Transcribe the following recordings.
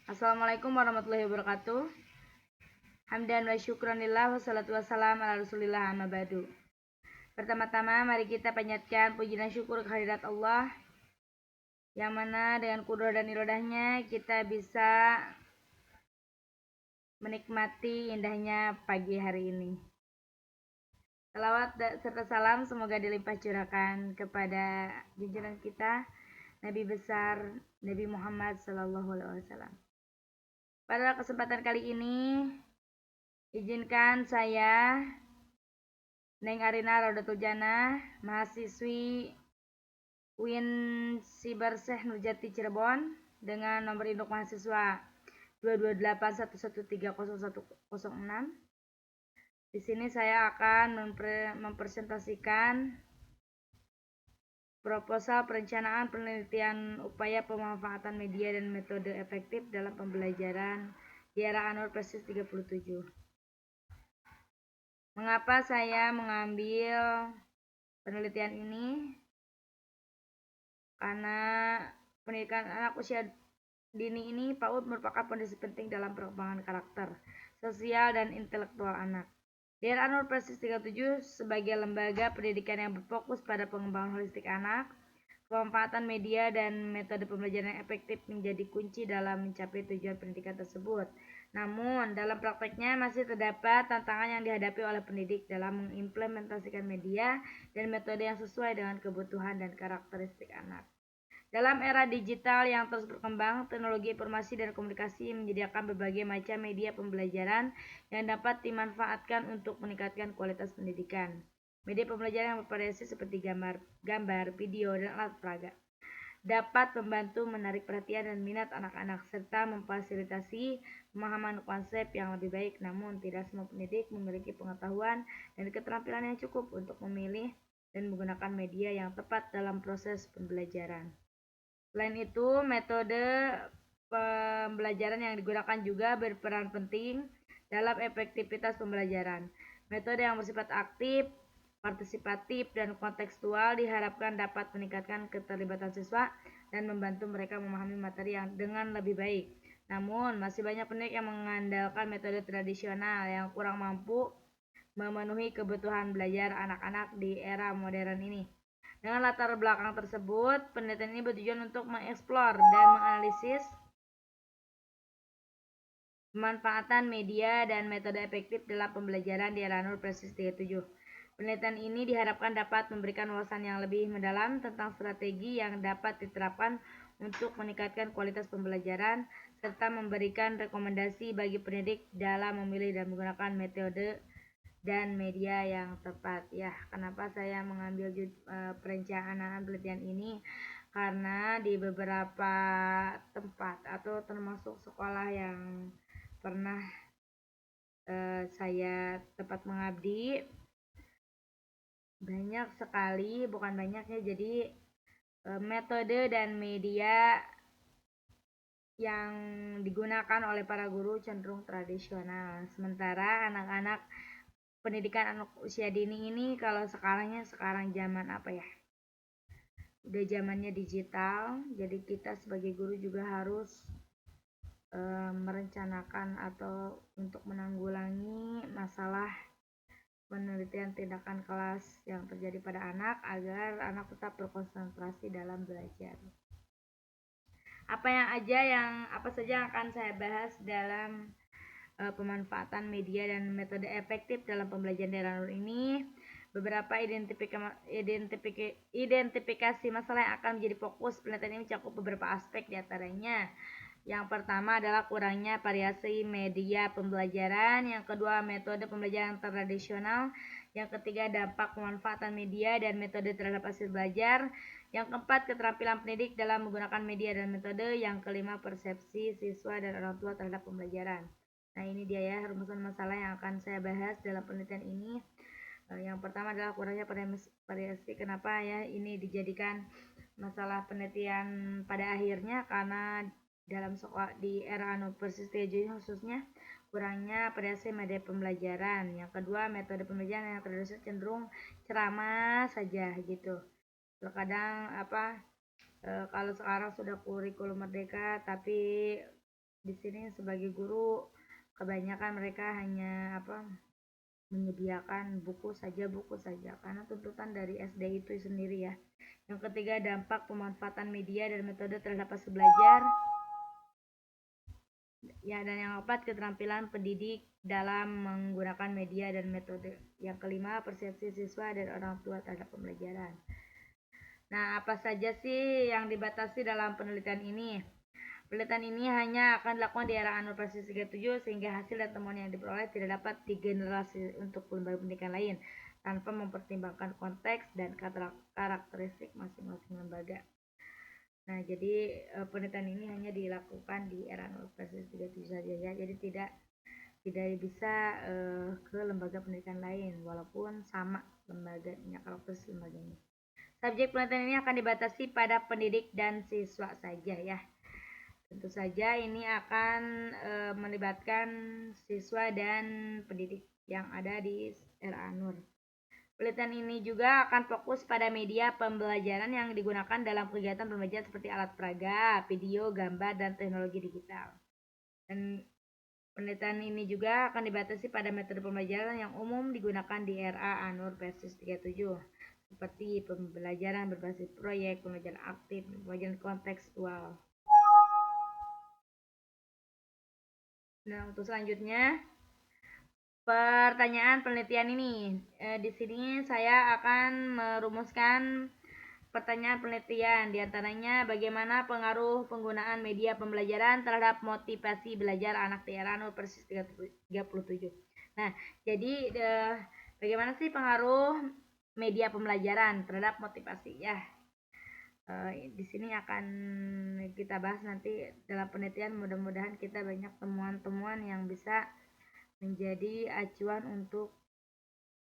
Assalamualaikum warahmatullahi wabarakatuh. Hamdan wa syukranillah wassalatu wassalam ala rasulillah amma ba'du. Pertama-tama mari kita panjatkan puji dan syukur kehadirat Allah, yang mana dengan kudrah dan iradahnya kita bisa menikmati indahnya pagi hari ini. Salawat serta salam semoga dilimpah curahkan kepada junjungan kita Nabi besar Nabi Muhammad SAW. Pada kesempatan kali ini izinkan saya Neng Arina Raudatul Jannah, mahasiswi UIN Sibarseh Nurjati Cirebon dengan nomor induk mahasiswa 22811130106. Di sini saya akan mempresentasikan proposal perencanaan penelitian upaya pemanfaatan media dan metode efektif dalam pembelajaran di era Anur Persis 37. Mengapa saya mengambil penelitian ini? Karena pendidikan anak usia dini ini PAUD merupakan fondasi penting dalam perkembangan karakter, sosial, dan intelektual anak. Di era Anur Persis 37 sebagai lembaga pendidikan yang berfokus pada pengembangan holistik anak, pemanfaatan media dan metode pembelajaran yang efektif menjadi kunci dalam mencapai tujuan pendidikan tersebut. Namun, dalam prakteknya masih terdapat tantangan yang dihadapi oleh pendidik dalam mengimplementasikan media dan metode yang sesuai dengan kebutuhan dan karakteristik anak. Dalam era digital yang terus berkembang, teknologi informasi dan komunikasi menyediakan berbagai macam media pembelajaran yang dapat dimanfaatkan untuk meningkatkan kualitas pendidikan. Media pembelajaran yang bervariasi seperti gambar, video, dan alat peraga dapat membantu menarik perhatian dan minat anak-anak serta memfasilitasi pemahaman konsep yang lebih baik. Namun, tidak semua pendidik memiliki pengetahuan dan keterampilan yang cukup untuk memilih dan menggunakan media yang tepat dalam proses pembelajaran. Selain itu, metode pembelajaran yang digunakan juga berperan penting dalam efektivitas pembelajaran. Metode yang bersifat aktif, partisipatif, dan kontekstual diharapkan dapat meningkatkan keterlibatan siswa dan membantu mereka memahami materi yang dengan lebih baik. Namun, masih banyak pendidik yang mengandalkan metode tradisional yang kurang mampu memenuhi kebutuhan belajar anak-anak di era modern ini. Dengan latar belakang tersebut, penelitian ini bertujuan untuk mengeksplor dan menganalisis pemanfaatan media dan metode efektif dalam pembelajaran di era Anur Persis 37. Penelitian ini diharapkan dapat memberikan wawasan yang lebih mendalam tentang strategi yang dapat diterapkan untuk meningkatkan kualitas pembelajaran serta memberikan rekomendasi bagi pendidik dalam memilih dan menggunakan metode dan media yang tepat. Ya, kenapa saya mengambil perencanaan penelitian ini? Karena di beberapa tempat atau termasuk sekolah yang pernah saya tempat mengabdi, banyak sekali, bukan banyak ya, jadi metode dan media yang digunakan oleh para guru cenderung tradisional. Sementara anak-anak pendidikan anak usia dini ini kalau sekarang zaman apa ya? Udah zamannya digital, jadi kita sebagai guru juga harus merencanakan atau untuk menanggulangi masalah penelitian tindakan kelas yang terjadi pada anak agar anak tetap berkonsentrasi dalam belajar. Apa saja yang akan saya bahas dalam pemanfaatan media dan metode efektif dalam pembelajaran daerah Anur ini. Beberapa identifikasi masalah yang akan menjadi fokus penelitian ini mencakup beberapa aspek, diantaranya yang pertama adalah kurangnya variasi media pembelajaran, yang kedua metode pembelajaran tradisional, yang ketiga dampak pemanfaatan media dan metode terhadap hasil belajar, yang keempat keterampilan pendidik dalam menggunakan media dan metode, yang kelima persepsi siswa dan orang tua terhadap pembelajaran. Nah, ini dia ya rumusan masalah yang akan saya bahas dalam penelitian ini. Yang pertama adalah kurangnya variasi. Kenapa ya ini dijadikan masalah penelitian pada akhirnya? Karena dalam sekolah di era Anur Persis 37 khususnya kurangnya variasi media pembelajaran. Yang kedua, metode pembelajaran yang tradisional cenderung ceramah saja gitu. Terkadang kalau sekarang sudah kurikulum merdeka tapi di sini sebagai guru kebanyakan mereka hanya menyediakan buku saja karena tuntutan dari SD itu sendiri ya. Yang ketiga, dampak pemanfaatan media dan metode terhadap hasil belajar. Ya, dan yang keempat, keterampilan pendidik dalam menggunakan media dan metode. Yang kelima, persepsi siswa dan orang tua terhadap pembelajaran. Nah, apa saja sih yang dibatasi dalam penelitian ini? Penelitian ini hanya akan dilakukan di era Anur Persis 37 sehingga hasil dan temuan yang diperoleh tidak dapat digenerasi untuk lembaga pendidikan lain tanpa mempertimbangkan konteks dan karakteristik masing-masing lembaga. Nah, jadi penelitian ini hanya dilakukan di era Anur Persis 37 saja ya. Jadi tidak bisa ke lembaga pendidikan lain walaupun sama lembaganya, karakteristik lembaganya. Subjek penelitian ini akan dibatasi pada pendidik dan siswa saja ya. Tentu saja ini akan melibatkan siswa dan pendidik yang ada di era Anur. Penelitian ini juga akan fokus pada media pembelajaran yang digunakan dalam kegiatan pembelajaran seperti alat peraga, video, gambar, dan teknologi digital. Dan penelitian ini juga akan dibatasi pada metode pembelajaran yang umum digunakan di era Anur Persis 37 seperti pembelajaran berbasis proyek, pembelajaran aktif, pembelajaran kontekstual. Nah, untuk selanjutnya pertanyaan penelitian ini. Di sini saya akan merumuskan pertanyaan penelitian. Di antaranya bagaimana pengaruh penggunaan media pembelajaran terhadap motivasi belajar anak di era Anur Persis 37. Nah, jadi bagaimana sih pengaruh media pembelajaran terhadap motivasi ya? Di sini akan kita bahas nanti dalam penelitian. Mudah-mudahan kita banyak temuan-temuan yang bisa menjadi acuan untuk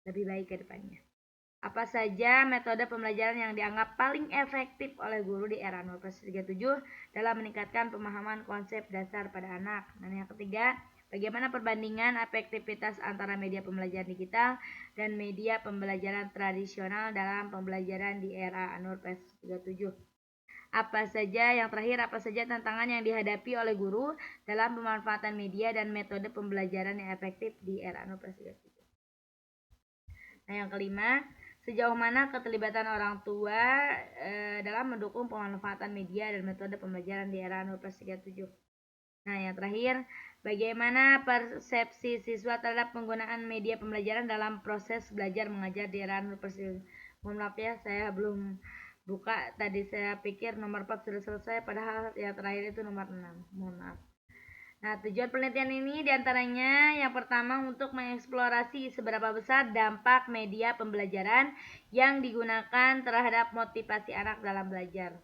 lebih baik ke depannya. Apa saja metode pembelajaran yang dianggap paling efektif oleh guru di era Anur Persis 37 dalam meningkatkan pemahaman konsep dasar pada anak? Dan yang ketiga, bagaimana perbandingan efektivitas antara media pembelajaran digital dan media pembelajaran tradisional dalam pembelajaran di era Anur Persis 37? Apa saja tantangan yang dihadapi oleh guru dalam pemanfaatan media dan metode pembelajaran yang efektif di era Anur Persis 37? Nah, yang kelima, sejauh mana keterlibatan orang tua dalam mendukung pemanfaatan media dan metode pembelajaran di era Anur Persis 37? Nah, yang terakhir, bagaimana persepsi siswa terhadap penggunaan media pembelajaran dalam proses belajar mengajar di era Anur Persis? Mohon maaf ya, saya belum buka. Tadi saya pikir nomor 4 sudah selesai, padahal yang terakhir itu nomor 6. Mohon maaf. Nah, tujuan penelitian ini diantaranya yang pertama untuk mengeksplorasi seberapa besar dampak media pembelajaran yang digunakan terhadap motivasi anak dalam belajar.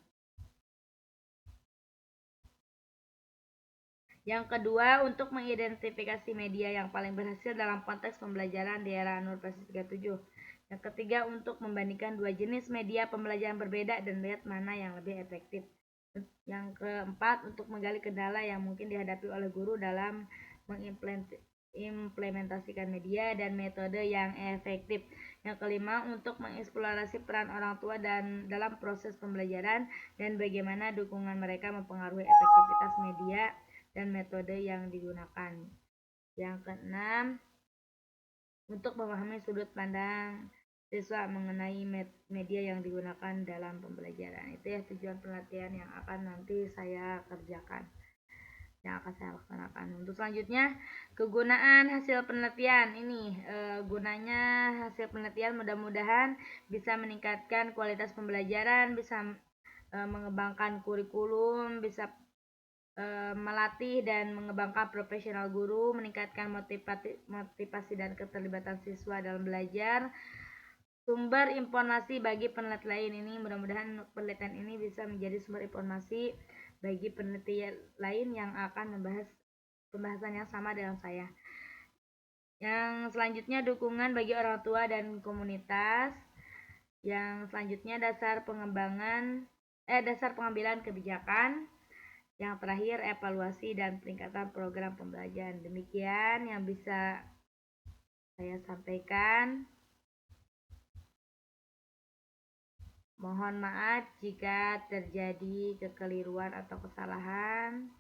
Yang kedua, untuk mengidentifikasi media yang paling berhasil dalam konteks pembelajaran di era Anur Persis 37. Yang ketiga, untuk membandingkan dua jenis media pembelajaran berbeda dan melihat mana yang lebih efektif. Yang keempat, untuk menggali kendala yang mungkin dihadapi oleh guru dalam mengimplementasikan media dan metode yang efektif. Yang kelima, untuk mengeksplorasi peran orang tua dan dalam proses pembelajaran dan bagaimana dukungan mereka mempengaruhi efektivitas media dan metode yang digunakan. Yang keenam, untuk memahami sudut pandang siswa mengenai media yang digunakan dalam pembelajaran. Itu ya tujuan penelitian yang akan nanti saya kerjakan, yang akan saya laksanakan. Untuk selanjutnya, kegunaan hasil penelitian ini. Gunanya hasil penelitian mudah-mudahan bisa meningkatkan kualitas pembelajaran, bisa mengembangkan kurikulum, bisa melatih dan mengembangkan profesional guru, meningkatkan motivasi dan keterlibatan siswa dalam belajar. Sumber informasi bagi peneliti lain ini, mudah-mudahan penelitian ini bisa menjadi sumber informasi bagi peneliti lain yang akan membahas pembahasan yang sama dengan saya. Yang selanjutnya, dukungan bagi orang tua dan komunitas. Yang selanjutnya, dasar pengambilan kebijakan. Yang terakhir, evaluasi dan peningkatan program pembelajaran. Demikian yang bisa saya sampaikan. Mohon maaf jika terjadi kekeliruan atau kesalahan.